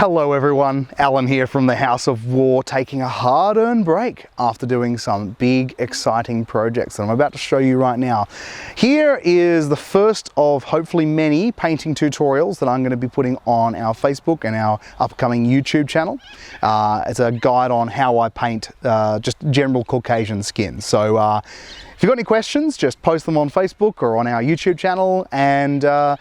Hello everyone, Alan here from the House of War, taking a hard-earned break after doing some big exciting projects that I'm about to show you right now. Here is the first of hopefully many painting tutorials that I'm going to be putting on our Facebook and our upcoming YouTube channel. It's a guide on how I paint just general Caucasian skin. So if you've got any questions, just post them on Facebook or on our YouTube channel, and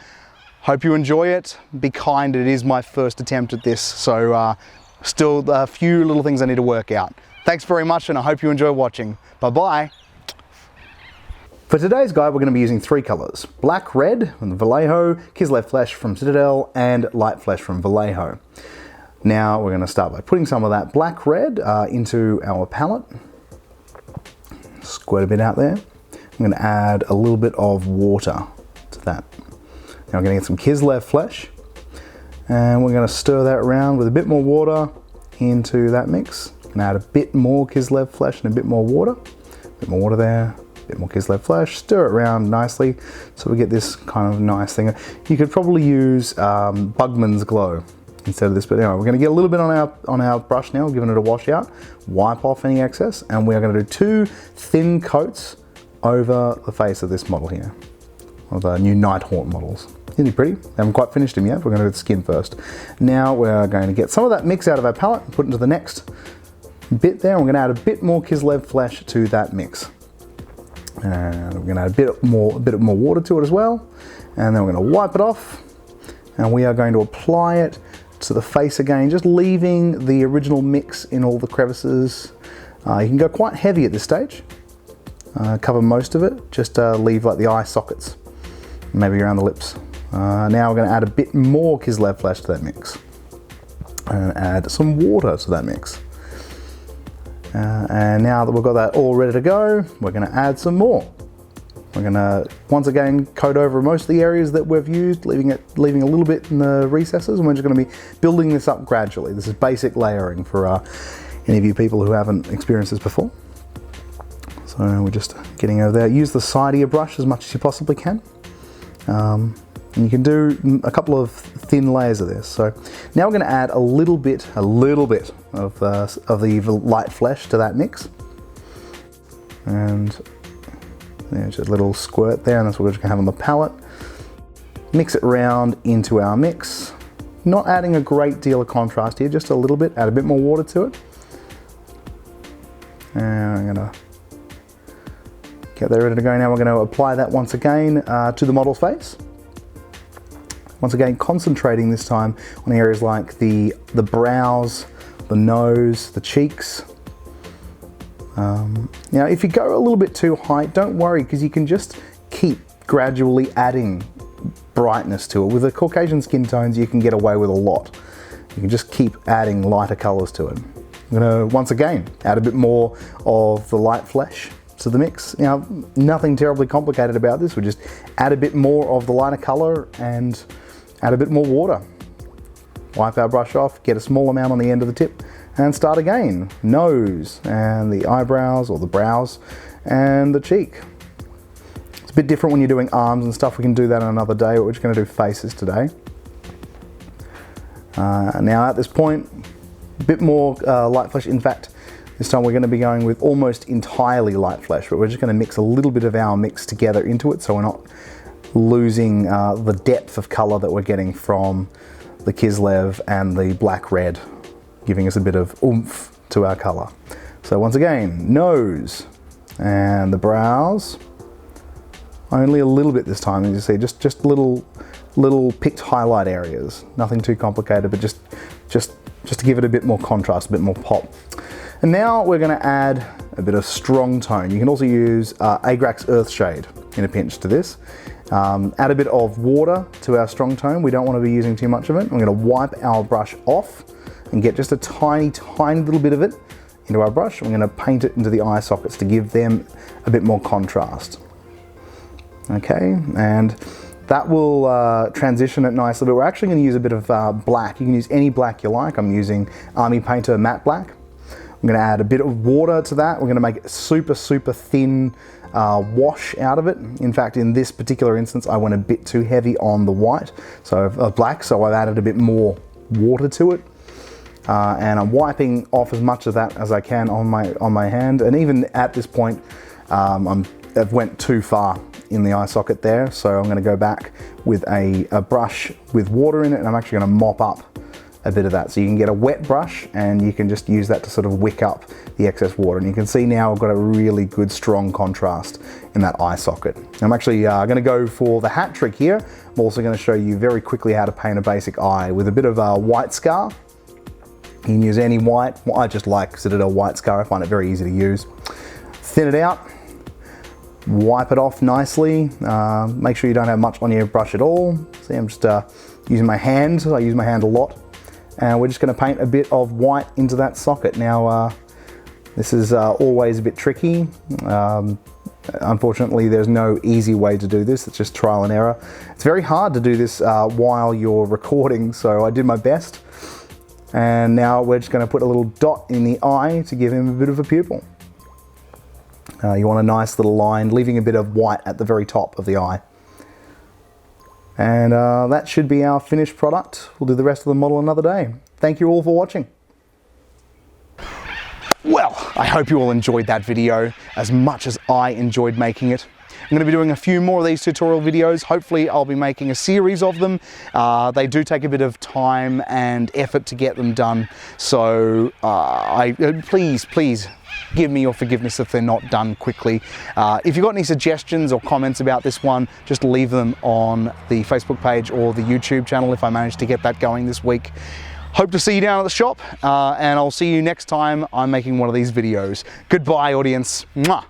hope you enjoy it. Be kind, it is my first attempt at this, so still a few little things I need to work out. Thanks very much, and I hope you enjoy watching. Bye-bye. For today's guide, we're going to be using three colours: black, red from the Vallejo, Kislev Flesh from Citadel, and Light Flesh from Vallejo. Now we're going to start by putting some of that black red into our palette. Squirt a bit out there. I'm going to add a little bit of water to that. Now we're going to get some Kislev Flesh, and we're going to stir that around with a bit more water into that mix. I'm going to add a bit more Kislev Flesh and a bit more water. A bit more water there, a bit more Kislev Flesh, stir it around nicely so we get this kind of nice thing. You could probably use Bugman's Glow instead of this, but anyway, we're going to get a little bit on our brush now, giving it a wash out, wipe off any excess, and we're going to do two thin coats over the face of this model here, of the new Nighthaunt models. Isn't he pretty? Haven't quite finished him yet. We're going to do the skin first. Now we're going to get some of that mix out of our palette and put it into the next bit there. We're going to add a bit more Kislev Flesh to that mix. And we're going to add a bit more water to it as well. And then we're going to wipe it off. And we are going to apply it to the face again, just leaving the original mix in all the crevices. You can go quite heavy at this stage. Cover most of it. Just leave like the eye sockets, maybe around the lips. Now we're going to add a bit more Kislev Flesh to that mix and add some water to that mix. And now that we've got that all ready to go, we're going to add some more. We're going to once again coat over most of the areas that we've used, leaving a little bit in the recesses, and we're just going to be building this up gradually. This is basic layering for any of you people who haven't experienced this before. So we're just getting over there. Use the side of your brush as much as you possibly can. And you can do a couple of thin layers of this. So now we're going to add a little bit of the light flesh to that mix. And there's a little squirt there, and that's what we're just going to have on the palette. Mix it around into our mix. Not adding a great deal of contrast here, just a little bit. Add a bit more water to it. And I'm going to get that ready to go. Now we're going to apply that once again to the model's face. Once again, concentrating this time on areas like the brows, the nose, the cheeks. Now, if you go a little bit too high, don't worry, because you can just keep gradually adding brightness to it. With the Caucasian skin tones, you can get away with a lot. You can just keep adding lighter colors to it. I'm going to, once again, add a bit more of the light flesh to the mix. Now, nothing terribly complicated about this. We just add a bit more of the lighter color and add a bit more water. Wipe our brush off, get a small amount on the end of the tip, and start again. Nose, and the eyebrows, or the brows, and the cheek. It's a bit different when you're doing arms and stuff. We can do that on another day, but we're just going to do faces today. Now at this point, a bit more light flesh. In fact, this time we're going to be going with almost entirely light flesh, but we're just going to mix a little bit of our mix together into it, so we're not losing the depth of color that we're getting from the Kislev and the black red, giving us a bit of oomph to our color. So once again, nose and the brows, only a little bit this time, as you see, just little picked highlight areas, nothing too complicated, but just to give it a bit more contrast, a bit more pop. And now we're going to add a bit of strong tone. You can also use Agrax Earthshade in a pinch to this. Add a bit of water to our strong tone. We don't want to be using too much of it. I'm going to wipe our brush off and get just a tiny little bit of it into our brush. I'm going to paint it into the eye sockets to give them a bit more contrast. Okay, and that will transition it nicely, but we're actually going to use a bit of black. You can use any black you like. I'm using Army Painter Matte Black. I'm going to add a bit of water to that. We're going to make it super thin wash out of it. In fact, in this particular instance, I went a bit too heavy on the white, so black, so I've added a bit more water to it. and I'm wiping off as much of that as I can on my hand. And even at this point, I've went too far in the eye socket there, so I'm going to go back with a brush with water in it, and I'm actually going to mop up a bit of that. So you can get a wet brush and you can just use that to sort of wick up the excess water. And you can see now I've got a really good strong contrast in that eye socket. I'm actually going to go for the hat trick here. I'm also going to show you very quickly how to paint a basic eye with a bit of White Scar. You can use any white. I just like Citadel White Scar. I find it very easy to use. Thin it out, wipe it off nicely. Make sure you don't have much on your brush at all. See, I'm just using my hand. I use my hand a lot. And we're just going to paint a bit of white into that socket. Now, this is always a bit tricky. Unfortunately, there's no easy way to do this. It's just trial and error. It's very hard to do this while you're recording, so I did my best. And now we're just going to put a little dot in the eye to give him a bit of a pupil. You want a nice little line, leaving a bit of white at the very top of the eye. And that should be our finished product. We'll do the rest of the model another day. Thank you all for watching. Well, I hope you all enjoyed that video as much as I enjoyed making it. I'm going to be doing a few more of these tutorial videos. Hopefully I'll be making a series of them. They do take a bit of time and effort to get them done. So please give me your forgiveness if they're not done quickly. If you've got any suggestions or comments about this one, just leave them on the Facebook page or the YouTube channel if I manage to get that going this week. Hope to see you down at the shop, and I'll see you next time I'm making one of these videos. Goodbye, audience. Mwah.